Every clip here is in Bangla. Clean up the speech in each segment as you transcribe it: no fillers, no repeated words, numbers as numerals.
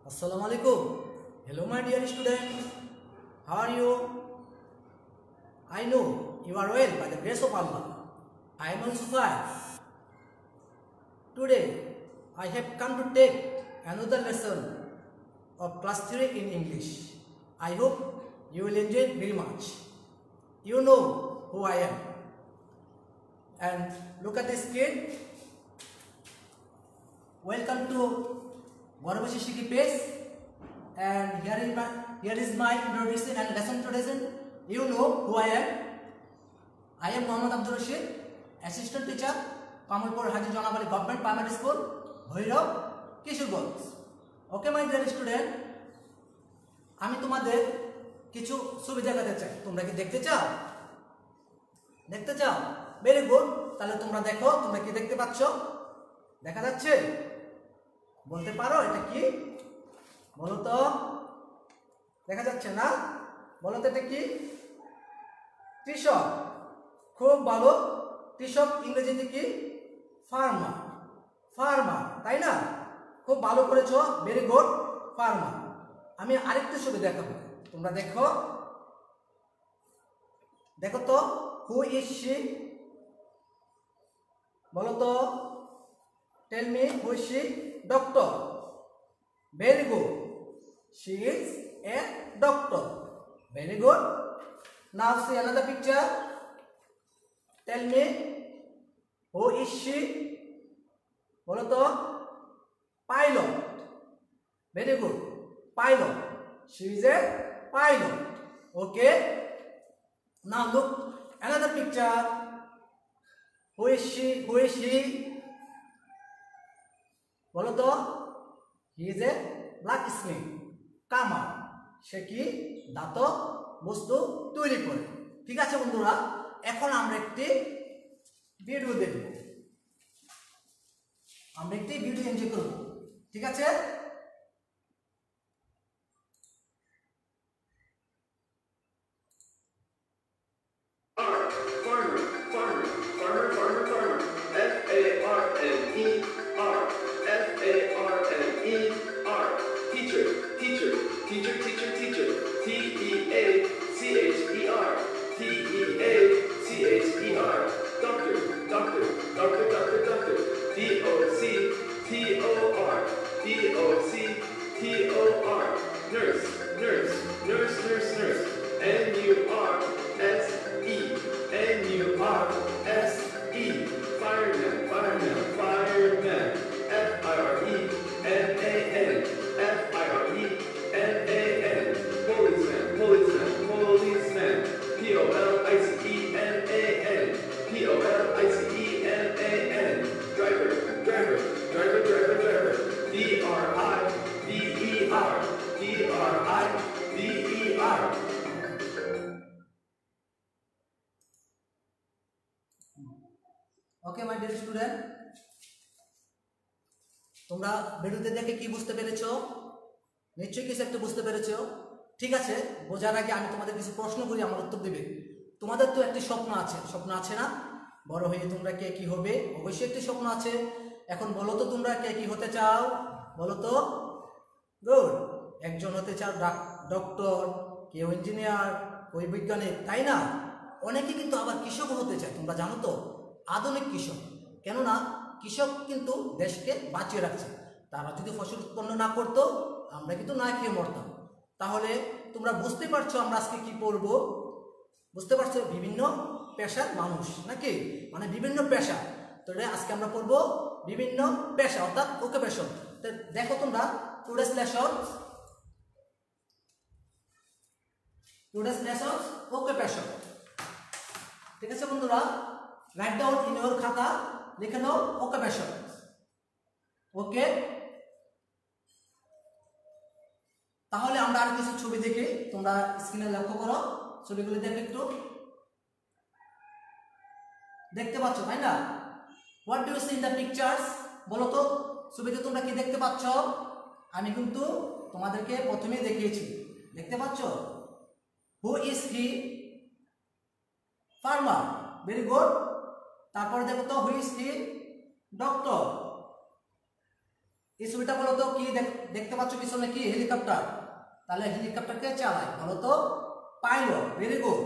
Assalamu alaikum. Hello my dear students. How are you? I know you are well by the grace of Allah. I am also fine. Today I have come to take another lesson of class 3 in English. I hope you will enjoy it very much. You know who I am. And look at this kid. Welcome to Gaurav Shishiki page. And here is my introduction and lesson to lesson. You know who I am. I am Mohammad Abdul Rashid, assistant teacher, Kamalpur Haji Janabali Government Primary School, Bhairav, Kishorganj. Okay my dear student, আমি তোমাদের কিছু ছবি দেখাতে চাই। তোমরা কি দেখতে চাও? দেখতে চাও? Very good. তাহলে তোমরা দেখো, তোমরা কি দেখতে পাচ্ছ? দেখা যাচ্ছে? বলতে পারো এটা কি? বলো তো। দেখা যাচ্ছে না? বলো তো এটা কি? কৃষক। খুব ভালো। কৃষক ইংরেজিতে কি? ফার্মার। ফার্মার, তাই না? খুব ভালো করেছো, ভেরি গুড। ফার্মার। আমি আরেকটা ছবি দেখাবো, তোমরা দেখো। দেখো তো, হু ইজ শি? বলো তো। Tell me, who is she? Doctor. Very good. She is a doctor. Very good. Now see another picture. Tell me, who is she? বলো তো। Pilot. Very good. Pilot. She is a pilot. Okay. Now look another picture. Who is she? Who is he? বলো তো। He is a blacksmith. কামার। সে কি? ধাতব বস্তু তৈরি করে। ঠিক আছে বন্ধুরা, এখন আমরা একটি ভিডিও দেখব, আমরা একটি ভিডিও এনজয় করব। ঠিক আছে? ওকে মাই ডিয়ার স্টুডেন্ট, তোমরা ভিডিওতে দেখে কি বুঝতে পেরেছো? নিশ্চয়ই কিছু একটা বুঝতে পেরেছো। ঠিক আছে, বোঝার আগে আমি তোমাদের কিছু প্রশ্ন করি, আমার উত্তর দিবে। তোমাদের তো একটি স্বপ্ন আছে, স্বপ্ন আছে না? বড় হয়ে তোমরা কে কি হবে? অবশ্যই একটি স্বপ্ন আছে। এখন বলো তো, তোমরা কে কি হতে চাও? বলো তো। গুড। একজন হতে চাও ডক্টর, কেউ ইঞ্জিনিয়ার, কেউ বৈজ্ঞানিক, তাই না? অনেকে কিন্তু আবার কৃষক হতে চায়, তোমরা জানো তো? আধুনিক কৃষক। কেননা কৃষক কিন্তু দেশকে বাঁচিয়ে রাখছে। তারা যদি ফসল উৎপন্ন না করতো, আমরা কিন্তু না খেয়ে মরতাম। তাহলে তোমরা বুঝতে পারছো আমরা আজকে কি পড়বো? বুঝতে পারছো? বিভিন্ন পেশার মানুষ, নাকি? মানে বিভিন্ন পেশা। তো আজকে আমরা পড়বো বিভিন্ন পেশা, অর্থাৎ অকুপেশন। তো দেখো তোমরা টুডেস লেসন, অকুপেশন। ঠিক আছে বন্ধুরা, রাইট ডাউন ইন ইওর খাতা, লিখে নাও অকুপেশন। ওকে, তাহলে আমরা আর কিছু ছবি দেখি, তোমরা স্ক্রিনে লক্ষ্য করো, ছবিগুলো দেখে একটু। দেখতে পাচ্ছ, তাই না? What do you see in the pictures? বলো তো, ছবিতে তোমরা কি দেখতে পাচ্ছ? আমি কিন্তু তোমাদেরকে প্রথমেই দেখিয়েছি। দেখতে পাচ্ছ? হু is he? Farmer. Very good. তারপরে দেখো তো, হু ইজ হি? ডক্টর। এই ছবিটা বলো তো কি দেখতে পাচ্ছ পিছনে কি হেলিকপ্টার, তাহলে হেলিকপ্টারকে চালায় বলো তো পাইলট। Very good.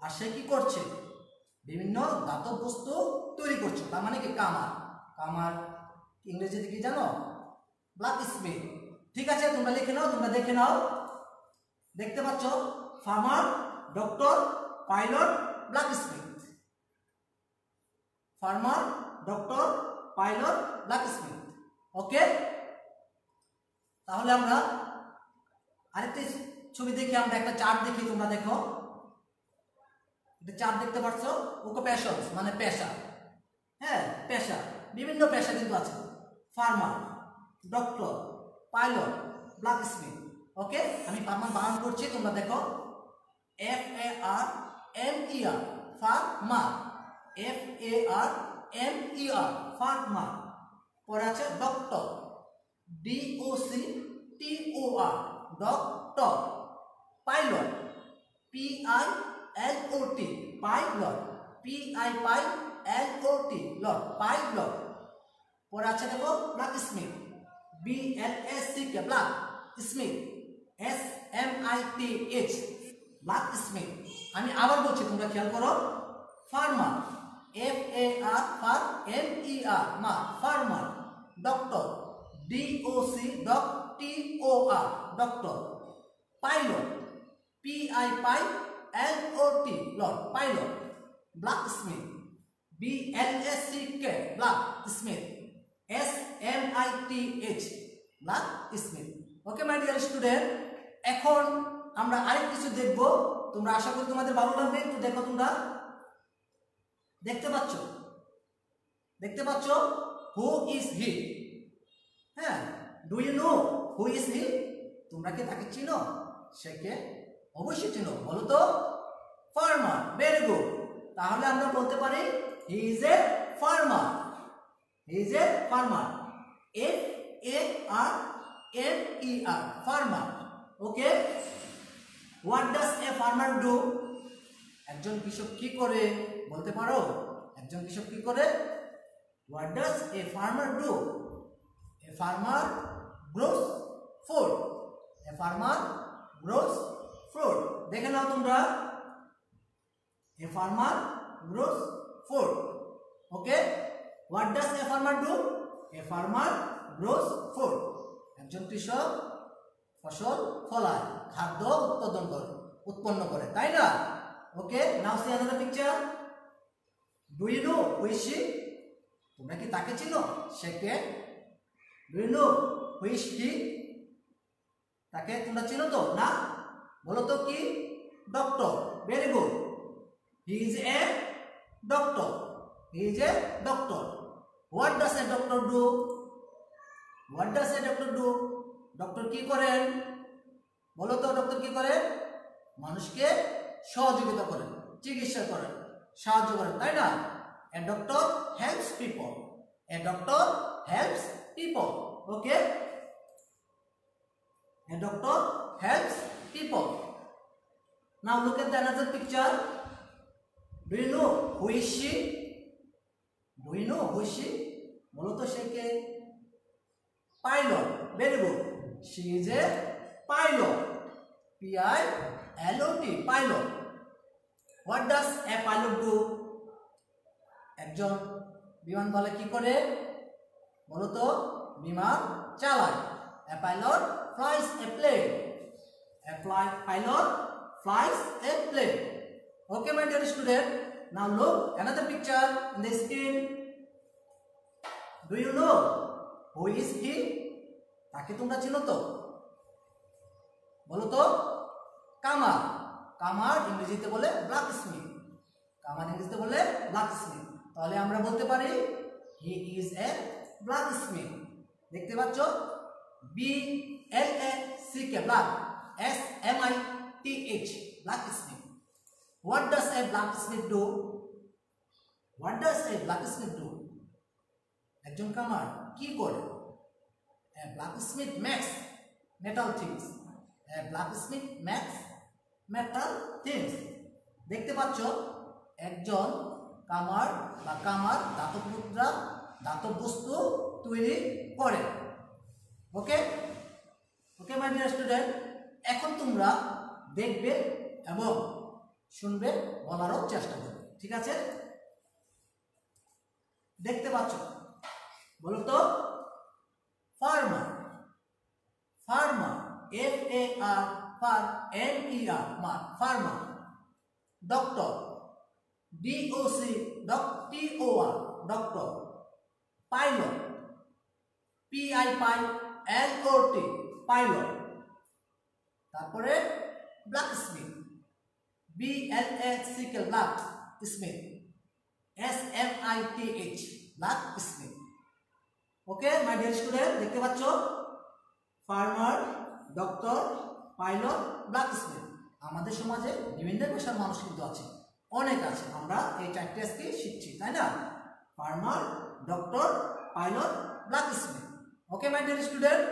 আর সে কি করছে? বিভিন্ন ধাতব বস্তু তৈরি করছে, তার মানে কি কামার। কামার ইংরেজিতে কি জানো? Black Smith. ঠিক আছে, তোমরা লিখে নাও, তোমরা দেখে নাও। দেখতে পাচ্ছ farmer, doctor, pilot, blacksmith. Farmer, doctor, pilot, blacksmith. Okay, তাহলে আমরা আরেকটি ছবি দেখি, আমরা একটা চার্ট দেখি, তোমরা দেখো। একটা চার্ট দেখতে পাচ্ছ, অকুপেশনস মানে পেশা। হ্যাঁ, পেশা, বিভিন্ন পেশা কিন্তু আছে। Farmer, doctor, pilot, blacksmith. Okay, আমি ফার্মার বানান করছি, তোমরা দেখো। FARMER, farmer. FARMER, farmer. পরে আছে doctor, DOCTOR, doctor. Pilot, PILOT, pilot. PILOT, lot, pilot. পরে আছে দেখো blacksmith, BLACK, blacksmith. SMITH, blacksmith. আমি আবার বলছি, তোমরা খেয়াল করো। Farmer, FARMER, farmer. Doctor, DOCTOR, doctor. Pilot, PILOT, lot, pilot. Blacksmith, BLACK, blacksmith. SMITH, blacksmith. Okay my dear student, এখন আমরা আরেক কিছু দেখব। তোমরা আশা করি তোমাদের ভালো লাগবে। একটু দেখো, তোমরা দেখতে পাচ্ছ, দেখতে পাচ্ছ হু ইজ হি? হ্যাঁ, do you know who is he? তোমরা কি তাকে চিনো? সে কে? অবশ্যই চিনো, বলো তো। ফার্মার। Very good. তাহলে আমরা বলতে পারি হি is a farmer. He is a farmer. FARMER, farmer. Okay, what does a farmer do? একজন কৃষক কি করে? বলতে পারো একজন কৃষক কি করে? What does a farmer do? A farmer gross food. A farmer gross fruit. দেখে নাও তোমরা। A farmer grows food. Okay, what does a farmer do? A farmer grows food. একজন কৃষক ফসল ফলায়, খাদ্য উৎপন্ন করে, তাই না? Okay, now see another picture. Do you know who is she? তোমরা কি তাকে চিনো? সে কে? Do you know who is he? তাকে তোমরা চিনো তো? না, বলো তো কি? Doctor. Very good. He is a doctor. He is a doctor. What does a doctor do? What does a doctor do? Doctor কি করেন? বলো তো, ডক্টর কি করেন? মানুষকে সহযোগিতা করেন, চিকিৎসা করেন, সাহায্য করেন, তাই না? এ doctor helps people. A doctor helps people. Okay, A doctor helps people. Now look at the another picture. Do you know who is she? Do you know who is she? বলো তো সে কে? Pilot. Very good. She is a pilot. PILOT, pilot. What does a pilot do? একজন বিমান বলে কি করে? বলো তো, বিমান চালায়। A pilot flies a plane. A pilot flies a plane. Okay, my dear student. Now look another picture in the screen. Do you know who is he? তাকে তোমরা চিনো তো? বলো তো। কামার। কামার ইংরেজিতে বলে ব্ল্যাকস্মিথ। কামার ইংরেজিতে বলে ব্ল্যাকস্মিথ। তাহলে আমরা বলতে পারি he is a blacksmith. দেখতে পাচ্ছ? BLACK, black. SMITH, blacksmith. What does a blacksmith do? What does a blacksmith do? একজন কামার কি করে? A blacksmith makes metal things. A blacksmith makes metal things. দেখতে পাচ্ছ? একজন কামার বা কামার ধাতব মুদ্রা, ধাতব বস্তু তৈরি করে। ওকে ওকে মাই ডিয়ার স্টুডেন্ট, এখন তোমরা দেখবে এবং শুনবে, বলারও চেষ্টা করবে, ঠিক আছে? দেখতে পাচ্ছ, বলো তো, farmer, farmer, FAR, MER, farmer. Doctor, DOC, TOR, doctor. Pilot, PILOT, pilot. তারপরে blacksmith, BLACK, blacksmith, SMITH, blacksmith. Okay my dear student, দেখতে পাচ্ছ, farmer, doctor, pilot, blacksmith. আমাদের সমাজে বিভিন্ন পেশার মানুষ কিন্তু আছে, অনেক আছে। আমরা এই চারটে আজকে শিখছি, তাই না? Farmer, doctor, pilot, blacksmith. Okay my dear student,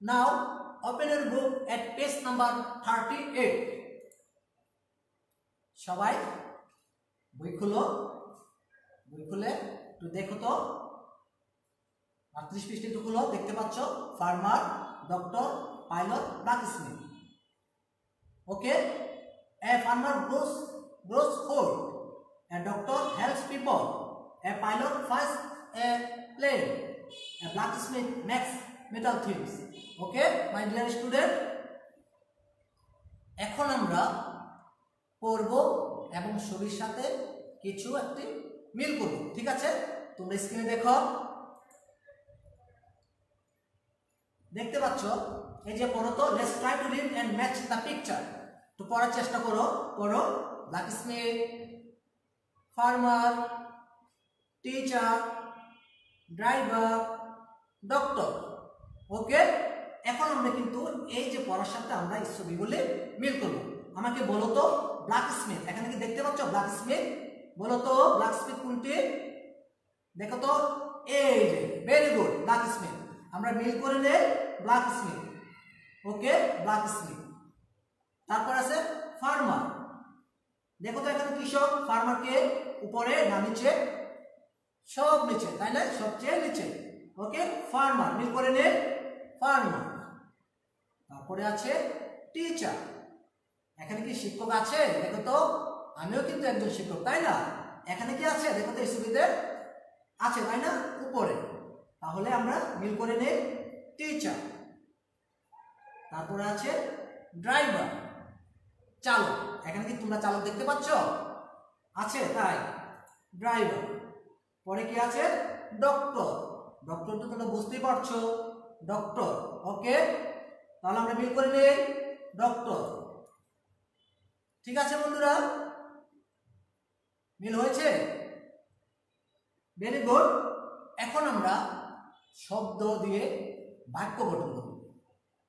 now open your book at page number 38। সবাই বই খুলো, বই খুলে একটু দেখো তো, 38 পৃষ্ঠা একটু খুলো। দেখতে পাচ্ছ, farmer, doctor, pilot, blacksmith. Okay, a farmer grows food, a doctor helps people, a pilot flies a plane, a blacksmith makes metal things. Okay my dear student, এখন আমরা পড়ব এবং ছবির সাথে কিছু একটি মিল করব, ঠিক আছে? তোমরা স্ক্রিনে দেখো, দেখতে পাচ্ছ, এই যে পড়ো তো, let's try to read and match the picture. তো পড়ার চেষ্টা করো, পড়ো। Blacksmith, farmer, teacher, driver, doctor. Okay, এখন আমরা কিন্তু এই যে পড়ার সাথে আমরা এই ছবিগুলি মিল করব। আমাকে বলো তো, ব্ল্যাকস্মিথ, এখানে কি দেখতে পাচ্ছ ব্ল্যাকস্মিথ? বলো তো ব্ল্যাকস্মিথ কোনটি? দেখো তো, এই যে, ভেরি গুড, ব্ল্যাকস্মিথ। আমরা মিল করে নেই, ব্ল্যাকস্মিথ। ওকে, ব্ল্যাকস্মিথ। তারপর আছে ফার্মার। দেখো তো এখানে কৃষক, ফার্মারকে উপরে না নিচে? সব নিচে, তাই না? সবচেয়ে নিচে। ওকে, ফার্মার, মিল করে নেই, ফার্মার। তারপরে আছে টিচার। এখানে কি শিক্ষক আছে? দেখো তো, আমিও কিন্তু একজন শিক্ষক, তাই না? এখানে কি আছে? দেখো তো, এই ছবিতে আছে, তাই না? উপরে। তাহলে আমরা মিল করে নেই, টিচার। তারপরে আছে ড্রাইভার, চালক। এখানে কি তোমরা চালক দেখতে পাচ্ছ? আছে, তাই, ড্রাইভার। পরে কি আছে? ডক্টর। ডক্টর তো তোমরা বুঝতেই পারছো, ডক্টর। ওকে, তাহলে আমরা মিল করে নেই, ডক্টর। ঠিক আছে বন্ধুরা, মিল হয়েছে? Very good. এখন আমরা শব্দ দিয়ে বাক্য গঠন করব,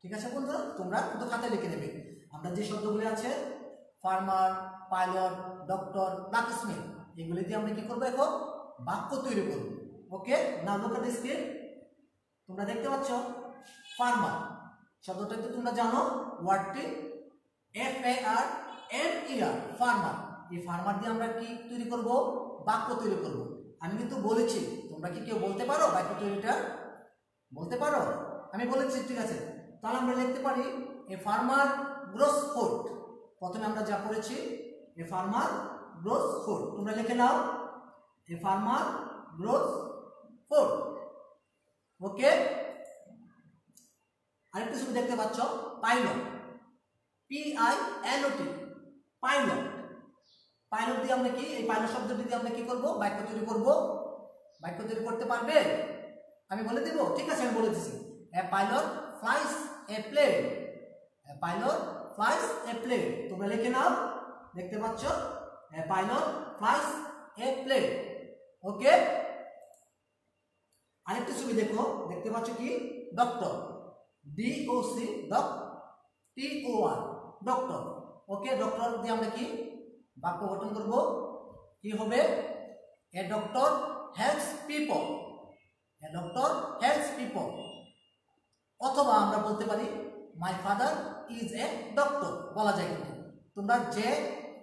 ঠিক আছে বন্ধুরা? তোমরা কিন্তু খাতায় লিখে নেবে। আমরা যে শব্দগুলি আছে, ফার্মার, পাইলট, ডক্টর, ব্ল্যাকস্মিথ, এগুলি দিয়ে আমরা কি করবো? এখন বাক্য তৈরি করব। ওকে, নাও লুক এট দ্য স্ক্রিন। তোমরা দেখতে পাচ্ছ, ফার্মার শব্দটা তো তোমরা জানো, ওয়ার্ডটি FARMER, ফার্মার। এই ফার্মার দিয়ে আমরা কি তৈরি করব? বাক্য তৈরি করব। আমি কিন্তু বলেছি, তোমরা কি কেউ বলতে পারো বাক্য তৈরিটা? বলতে পারো? আমি বলেছি, ঠিক আছে। তাহলে আমরা লিখতে পারি, এ ফার্মার গ্রোস ফুড। প্রথমে আমরা যা পড়েছি, এ ফার্মার গ্রোস ফুড, তোমরা লিখে নাও, এ ফার্মার গ্রোস ফুড। ওকে, আরেকটা ছবি দেখতে পাচ্ছ, পাইলট, PILOT, পাইলট। পাইলট দিয়ে আমরা কি, এই পাইলট শব্দটি দিয়ে আমরা কি করব? বাক্য তৈরি করব। বাক্য তৈরি করতে পারবে? আমি বলে দেব, ঠিক আছে? আমি বলে দিচ্ছি, a pilot flies a plane, a pilot flies a plane. তোমরা লিখে নাও, দেখতে পাচ্ছ, a pilot flies a plane. Okay, আরেকটা ছবি দেখো, দেখতে পাচ্ছ কি? Doctor, DOC, TOR, doctor. Okay, doctor দিয়ে আমরা কি বাক্য গঠন করব? কি হবে? A doctor helps people, a doctor helps people. অথবা আমরা বলতে পারি, my father is a doctor, বলা যায়। কিন্তু তোমরা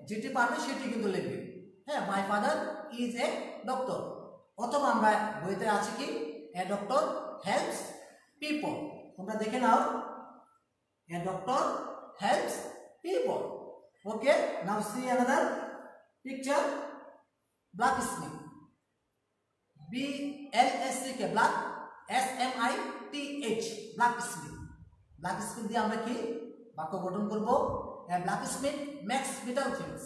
যেটি পারবে সেটি কিন্তু লিখবে। হ্যাঁ, মাই ফাদার ইজ এ ডক্টর। অথবা আমরা বইতে আছে কি, এ ডক্টর হেল্পস people. তোমরা দেখে নাও, a doctor helps people. Okay, now see another picture. Blacksmith, BLSCK, black, SMITH, blacksmith. blacksmith দিয়ে আমরা কি বাক্য গঠন করব? a blacksmith makes metal things.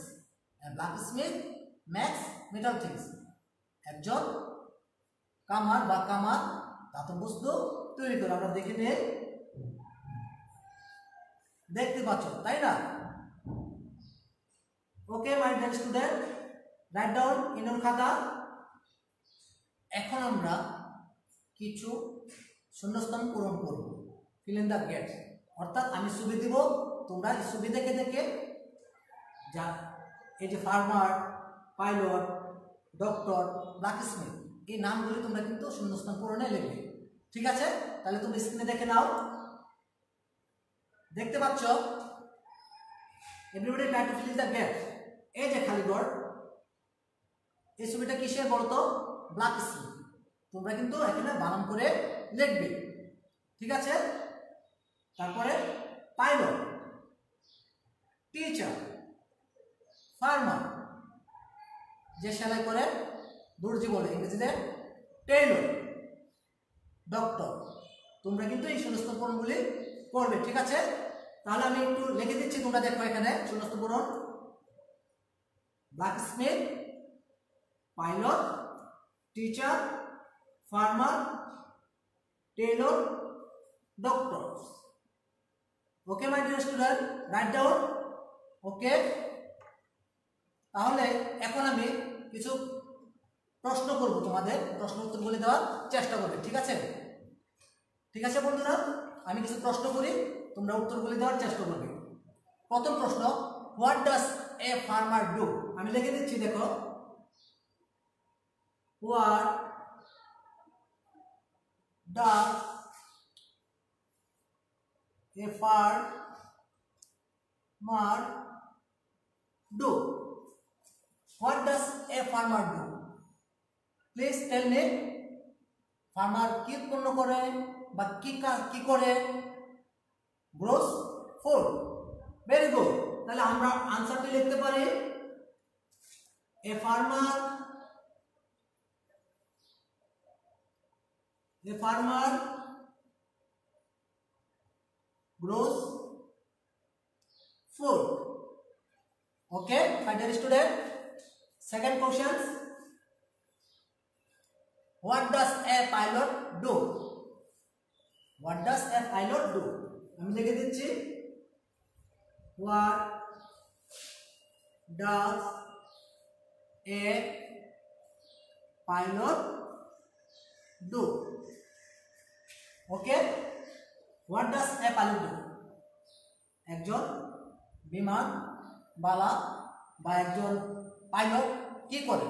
a blacksmith makes metal things. একজন কামার বা কামার ধাতব বস্তু তৈরি করে। আমরা দেখে নিই, দেখতে পাচ্ছ তাই না? Okay my dear student, write down in your খাতা। এখন আমরা কিছু শূন্যস্থান পূরণ করব, ফিল ইন দ্য গ্যাপস। অর্থাৎ আমি ছবি দিব, তোমরা এই ছবি দেখে দেখে যা এই যে ফার্মার, পাইলট, ডক্টর, ব্ল্যাকস্মিথ এই নামগুলি তোমরা কিন্তু শূন্যস্থান পূরণে লিখবে। ঠিক আছে? তাহলে তোমরা স্ক্রিনে দেখে নাও, দেখতে পাচ্ছ? Everybody try to fill in the gaps. এই যে খালি ঘর, এই ছবিটা কিসের বলতো? ব্ল্যাকস্মিথ। তোমরা কিন্তু এখানে বানান করে লিখবে। ঠিক আছে? তারপরে পাইলট, টিচার, ফার্মার যে সেলাই করে, দর্জি বলে ইংরেজিতে, টেইলর, ডক্টর। তোমরা কিন্তু এই শূন্যস্থান পূরণগুলি করবে। ঠিক আছে? তাহলে আমি একটু লিখে দিচ্ছি, তোমরা দেখো এখানে শূন্যস্থান পূরণ। Blacksmith, pilot, teacher, farmer, tailor, doctor. Okay my dear student, write down. Okay, তাহলে এখন আমি কিছু প্রশ্ন করব, তোমাদের প্রশ্ন উত্তর বলে দেওয়ার চেষ্টা করবে। ঠিক আছে? ঠিক আছে বন্ধুরা, আমি কিছু প্রশ্ন করি, তোমরা উত্তর বলে দেওয়ার চেষ্টা করবে। প্রথম প্রশ্ন, what does a farmer do? আমি লিখে দিচ্ছি, দেখো, what does A farmer do? What does a farmer do? Please tell me. Farmer কি উৎপন্ন করে বা কি করে? Grows food. Very good. তাহলে আমরা আনসারটি লিখতে পারি, a farmer grows food. Okay, my dear student. Second question, what does a pilot do? What does a pilot do? আমি লিখে দিচ্ছি, what does a pilot do? Okay, what does a pilot do? একজন বিমান বালা বা একজন পাইলট কি করে?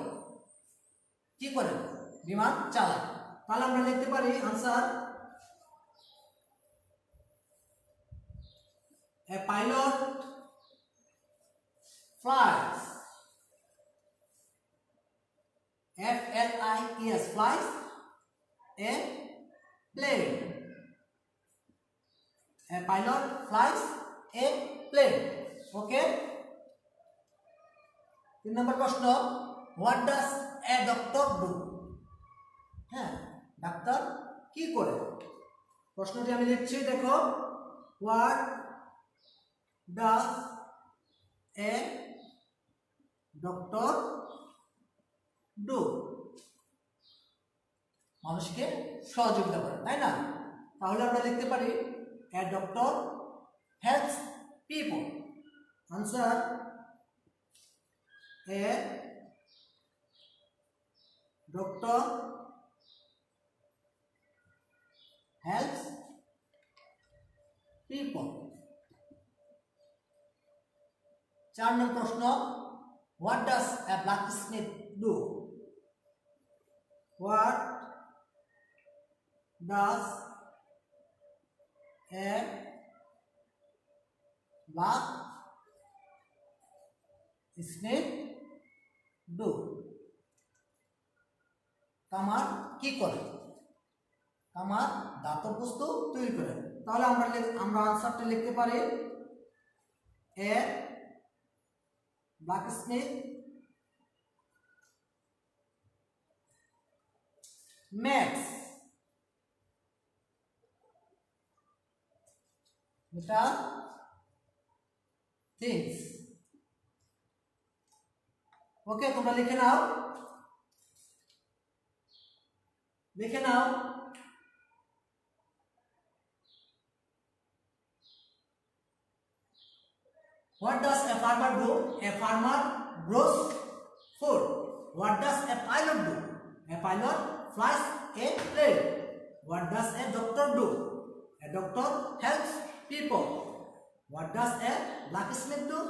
বিমান চালায়। তাহলে আমরা লিখতে পারি answer, a pilot flies, F-L-I-E-S, flies a plane. A pilot flies a plane. Okay. 3 নম্বর প্রশ্ন, what does a doctor do? হ্যাঁ, ডাক্তার কি করে? প্রশ্নটি আমি লিখছি, দেখো, what does a doctor do? মানুষকে সহযোগিতা করে, তাই না? তাহলে আমরা লিখতে পারি, a doctor helps people. Answer, a doctor helps people. 4 নম্বর প্রশ্ন, what does a blacksmith do? What does a blacksmith do? কামার কি করে? তামার ধাতব বস্তু তৈরি করে। তাহলে আমরা আনসারটা লিখতে পারি এ blacksmith makes metal things। ওকে, তোমরা লিখে নাও। What does a farmer do? A farmer grows food. What does a pilot do? A pilot flies a plane. What does a doctor do? A doctor helps people. What does a blacksmith do?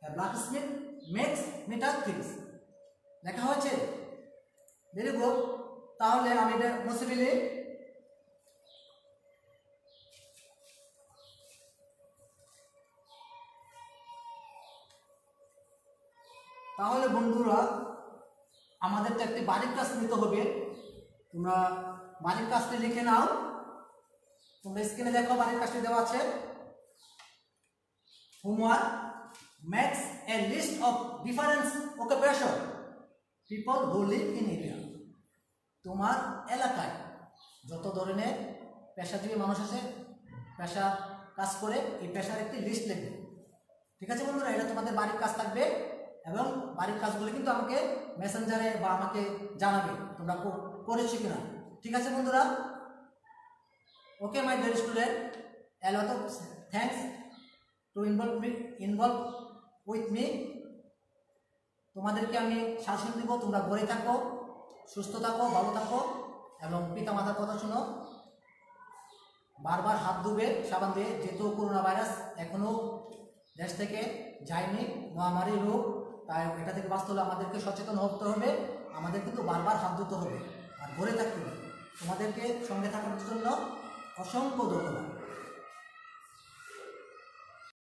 A blacksmith makes metal things. লেখা হয়েছে? Very good. তাহলে আমি এটা মুছে ফেলি। তাহলে বন্ধুরা, আমাদের তো একটি বাড়ির কাজ নিতে হবে। তোমরা বাড়ির কাজটি লিখে নাও। তোমরা স্ক্রিনে দেখো, বাড়ির কাজটি দেওয়া আছে। Homework, makes a list of different occupation people who live in area. তোমার এলাকায় যত ধরনের পেশাজীবী মানুষ আছে, পেশা কাজ করে, এই পেশার একটি লিস্ট লিখবে। ঠিক আছে বন্ধুরা, এটা তোমাদের বাড়ির কাজ থাকবে এবং বাড়ির কাজগুলো কিন্তু আমাকে মেসেঞ্জারে বা আমাকে জানাবে তোমরা করেছো কিনা। ঠিক আছে বন্ধুরা? Okay my dear student, a lot of thanks to involve with me। তোমাদেরকে আমি শাসন দিব, তোমরা ঘরে থাকো, সুস্থ থাকো, ভালো থাকো এবং পিতা মাতার কথা শোনো। বারবার হাত ধুবে সাবান দিয়ে, যেহেতু করোনা ভাইরাস এখনো দেশ থেকে যায়নি, মহামারী রোগ, তাই এটা থেকে বাঁচতে হলে আমাদেরকে সচেতন হতে হবে। আমাদের কিন্তু বারবার হাত ধুতে হবে আর ঘরে থাকতে হবে। তোমাদেরকে সঙ্গে থাকার জন্য অসংখ্য ধন্যবাদ।